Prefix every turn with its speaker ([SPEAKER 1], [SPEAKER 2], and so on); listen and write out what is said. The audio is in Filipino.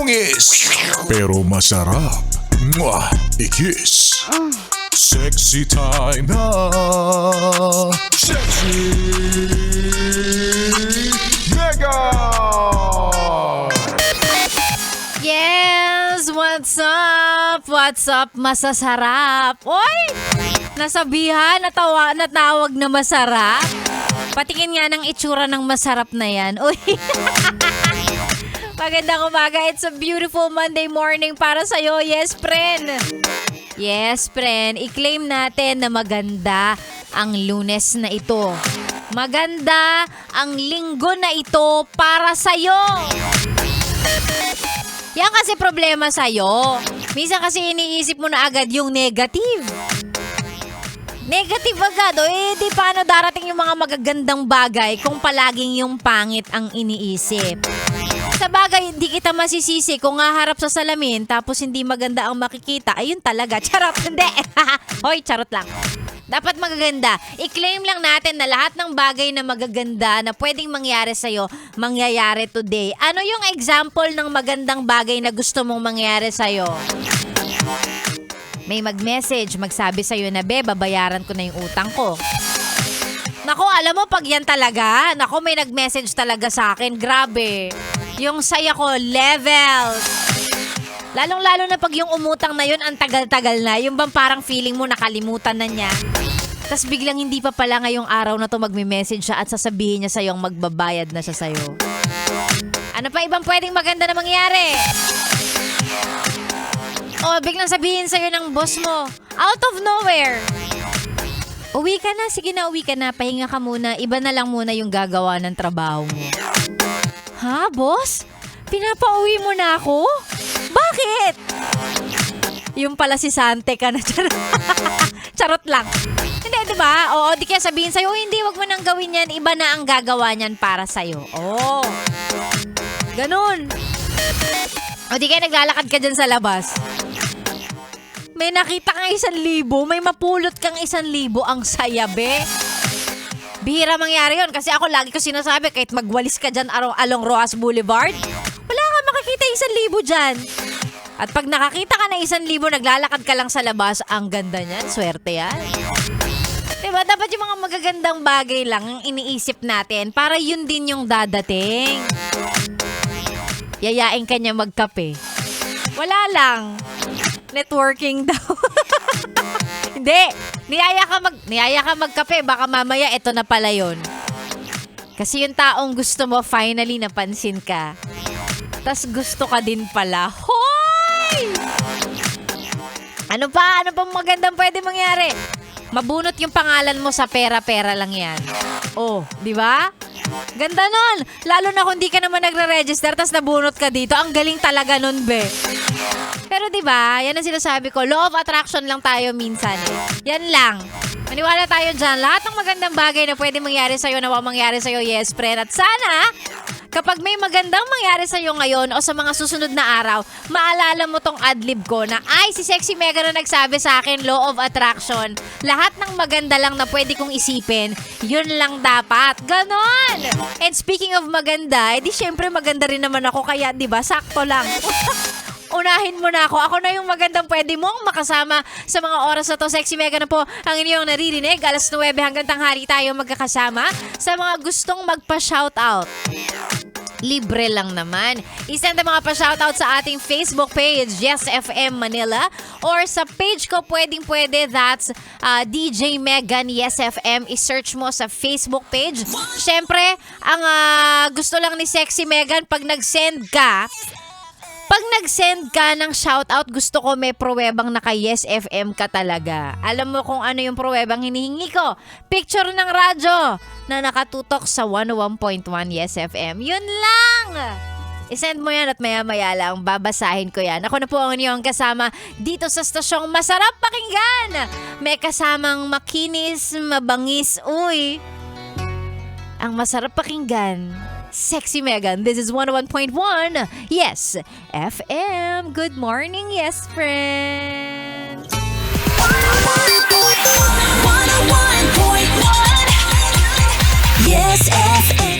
[SPEAKER 1] Dungis, pero masarap. Mwah! I-kiss. Sexy time na. Sexy Mega!
[SPEAKER 2] Yes! What's up? What's up? Masasarap. Oy! Nasabihan, natawag na masarap. Patingin nga ng itsura ng masarap na yan. Uy! Magandang umaga. It's a beautiful Monday morning para sa'yo. Yes, friend. Yes, friend. I-claim natin na maganda ang Lunes na ito. Maganda ang linggo na ito para sa'yo. Yan kasi problema sa'yo. Minsan kasi iniisip mo na agad yung negative. Negative agad. Di paano darating yung mga magagandang bagay kung palaging yung pangit ang iniisip. Sa bagay, hindi kita masisisi kung haharap sa salamin tapos hindi maganda ang makikita. Ayun talaga. Charot. Hindi. Hoy, charot lang. Dapat magaganda. I-claim lang natin na lahat ng bagay na magaganda na pwedeng mangyari sa'yo, mangyayari today. Ano yung example ng magandang bagay na gusto mong mangyari sa'yo? May mag-message, magsabi sa'yo na, be, babayaran ko na yung utang ko. Nako, alam mo, pag yan talaga, nako, may nag-message talaga sa akin. Grabe. Yung saya ko, levels. Lalong-lalo na pag yung umutang na yun, ang tagal-tagal na. Yung bang parang feeling mo nakalimutan na niya. Tapos biglang hindi pa pala ngayong araw na to magme-message siya at sasabihin niya sa'yo ang magbabayad na siya sa'yo. Ano pa ibang pwedeng maganda na mangyari? O biglang sabihin sa'yo ng boss mo, out of nowhere. Uwi ka na, sige na, uwi ka na. Pahinga ka muna, iba na lang muna yung gagawa ng trabaho mo. Ha, boss? Pinapauwi mo na ako? Bakit? Yung pala si Sante ka na. Charot lang. Hindi, diba? Oo, di kaya sabihin sa'yo, hindi, wag mo nang gawin yan. Iba na ang gagawa niyan para sa'yo. Oo. Ganun. O di kaya naglalakad ka dyan sa labas. May nakita kang 1,000, may mapulot kang 1,000. Ang saya, be. Bihira mangyari yun kasi ako lagi ko sinasabi kahit magwalis ka dyan along Rojas Boulevard, wala kang makikita 1,000 dyan. At pag nakakita ka ng 1,000, naglalakad ka lang sa labas, ang ganda niyan, swerte yan. Diba? Dapat yung mga magagandang bagay lang ang iniisip natin para yun din yung dadating. Yayain ka niya magkape. Wala lang. Networking daw. Hindi. Niyaya ka magkape. Baka mamaya ito na pala yun. Kasi yung taong gusto mo, finally napansin ka. Tas gusto ka din pala. Hoy! Ano pa? Ano pang magandang pwede mangyari? Mabunot yung pangalan mo sa pera-pera lang yan. Oh, di ba? Ganda nun. Lalo na kung di ka naman nagre-register tas nabunot ka dito. Ang galing talaga nun, be. Pero diba, yan ang sinasabi ko, law of attraction lang tayo minsan eh. Yan lang. Maniwala tayo dyan. Lahat ng magandang bagay na pwede mangyari sa'yo, na mangyari sa'yo, yes, friend. At sana, kapag may magandang mangyari sa'yo ngayon o sa mga susunod na araw, maalala mo tong adlib ko na, ay, si Sexy Mega na nagsabi sa akin, law of attraction. Lahat ng maganda lang na pwede kong isipin, yun lang dapat. Ganon! And speaking of maganda, edi syempre maganda rin naman ako, kaya diba, sakto lang. Unahin mo na ako. Ako na yung magandang pwede mong makasama sa mga oras na to. Sexy Mega na po ang inyong naririnig. Alas 9 hanggang tanghali tayo magkakasama sa mga gustong magpa-shoutout. Libre lang naman. I-send ang mga pa-shoutout sa ating Facebook page, Yes FM Manila, or sa page ko pwede, that's DJ Megan Yes FM. I-search mo sa Facebook page. Syempre, ang gusto lang ni Sexy Megan, pag nag-send ka ng shoutout, gusto ko may pruwebang naka-Yes FM ka talaga. Alam mo kung ano yung pruwebang hinihingi ko? Picture ng radyo na nakatutok sa 101.1 Yes FM. Yun lang! I-send mo yan at maya-maya lang babasahin ko yan. Ako na po ang inyong kasama dito sa stasyong masarap pakinggan. May kasamang makinis, mabangis, ang masarap pakinggan. Sexy Megan. This is 101.1 Yes FM. Good morning, yes friend.
[SPEAKER 3] 101.1 Yes FM.